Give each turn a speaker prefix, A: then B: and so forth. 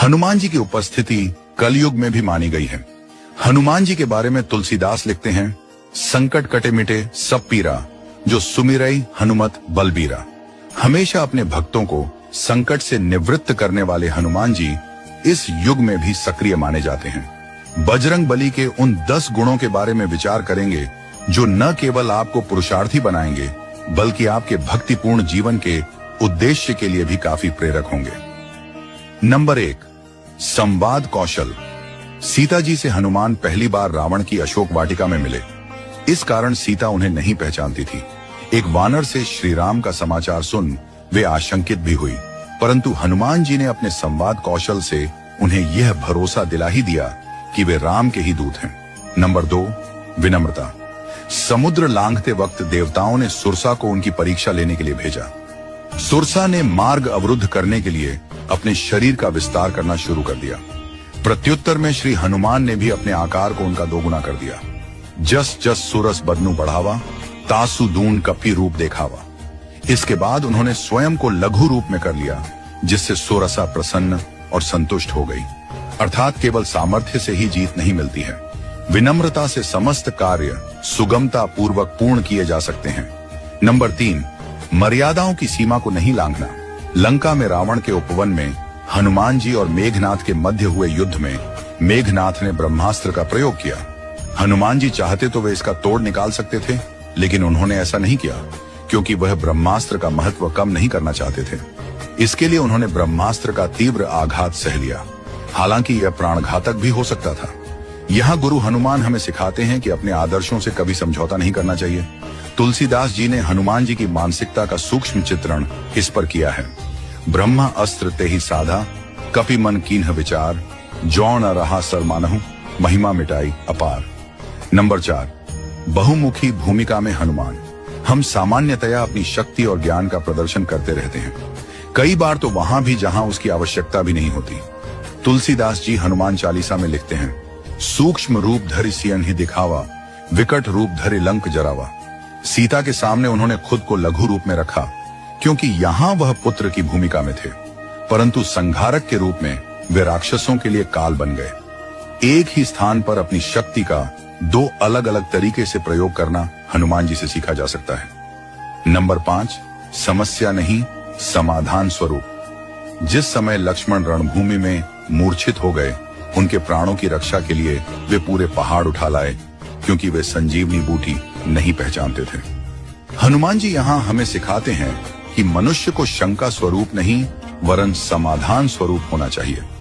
A: हनुमान जी की उपस्थिति कलयुग में भी मानी गई है। हनुमान जी के बारे में तुलसीदास लिखते हैं, संकट कटे मिटे सब पीरा, जो सुमिरई हनुमत बलबीरा। हमेशा अपने भक्तों को संकट से निवृत्त करने वाले हनुमान जी इस युग में भी सक्रिय माने जाते हैं। बजरंग बली के उन 10 गुणों के बारे में विचार करेंगे जो न केवल आपको पुरुषार्थी बनाएंगे बल्कि आपके भक्तिपूर्ण जीवन के उद्देश्य के लिए भी काफी प्रेरक होंगे। नंबर 1, संवाद कौशल। सीता जी से हनुमान पहली बार रावण की अशोक वाटिका में मिले। इस कारण सीता उन्हें नहीं पहचानती थी। एक वानर से श्री राम का समाचार सुन वे आशंकित भी हुई, परंतु हनुमान जी ने अपने संवाद कौशल से उन्हें यह भरोसा दिला ही दिया कि वे राम के ही दूत हैं। नंबर 2, विनम्रता। समुद्र लांघते वक्त देवताओं ने सुरसा को उनकी परीक्षा लेने के लिए भेजा। सुरसा ने मार्ग अवरुद्ध करने के लिए अपने शरीर का विस्तार करना शुरू कर दिया। प्रत्युत्तर में श्री हनुमान ने भी अपने आकार को उनका दोगुना कर दिया। जस जस सुरस बदनु बढ़ावा, तासु दून कपी रूप देखावा। इसके बाद उन्होंने स्वयं को लघु रूप में कर लिया, जिससे सुरसा प्रसन्न और संतुष्ट हो गई। अर्थात केवल सामर्थ्य से ही जीत नहीं मिलती है, विनम्रता से समस्त कार्य सुगमता पूर्वक पूर्ण किए जा सकते हैं। नंबर 3, मर्यादाओं की सीमा को नहीं लांघना। लंका में रावण के उपवन में हनुमान जी और मेघनाथ के मध्य हुए युद्ध में मेघनाथ ने ब्रह्मास्त्र का प्रयोग किया। हनुमान जी चाहते तो वे इसका तोड़ निकाल सकते थे, लेकिन उन्होंने ऐसा नहीं किया क्योंकि वह ब्रह्मास्त्र का महत्व कम नहीं करना चाहते थे। इसके लिए उन्होंने ब्रह्मास्त्र का तीव्र आघात सह लिया, हालांकि यह प्राणघातक भी हो सकता था। यहाँ गुरु हनुमान हमें सिखाते हैं कि अपने आदर्शों से कभी समझौता नहीं करना चाहिए। तुलसीदास जी ने हनुमान जी की मानसिकता का सूक्ष्म चित्रण इस पर किया है। ब्रह्मा अस्त्र ते ही साधा, कपि मन कीन्ह विचार, जौ न रहा सर मानहु, महिमा मिटाई अपार। नंबर 4, बहुमुखी भूमिका में हनुमान। हम सामान्यतया अपनी शक्ति और ज्ञान का प्रदर्शन करते रहते हैं, कई बार तो वहां भी जहां उसकी आवश्यकता भी नहीं होती। तुलसीदास जी हनुमान चालीसा में लिखते हैं, सूक्ष्म रूप धरि सियन ही दिखावा, विकट रूप धरि लंक जरावा। सीता के सामने उन्होंने खुद को लघु रूप में रखा क्योंकि यहां वह पुत्र की भूमिका में थे, परंतु संहारक के रूप में वे राक्षसों के लिए काल बन गए। एक ही स्थान पर अपनी शक्ति का 2 अलग अलग तरीके से प्रयोग करना हनुमान जी से सीखा जा सकता है। नंबर 5, समस्या नहीं समाधान स्वरूप। जिस समय लक्ष्मण रणभूमि में मूर्छित हो गए, उनके प्राणों की रक्षा के लिए वे पूरे पहाड़ उठा लाए क्योंकि वे संजीवनी बूटी नहीं पहचानते थे। हनुमान जी यहाँ हमें सिखाते हैं कि मनुष्य को शंका स्वरूप नहीं वरन समाधान स्वरूप होना चाहिए।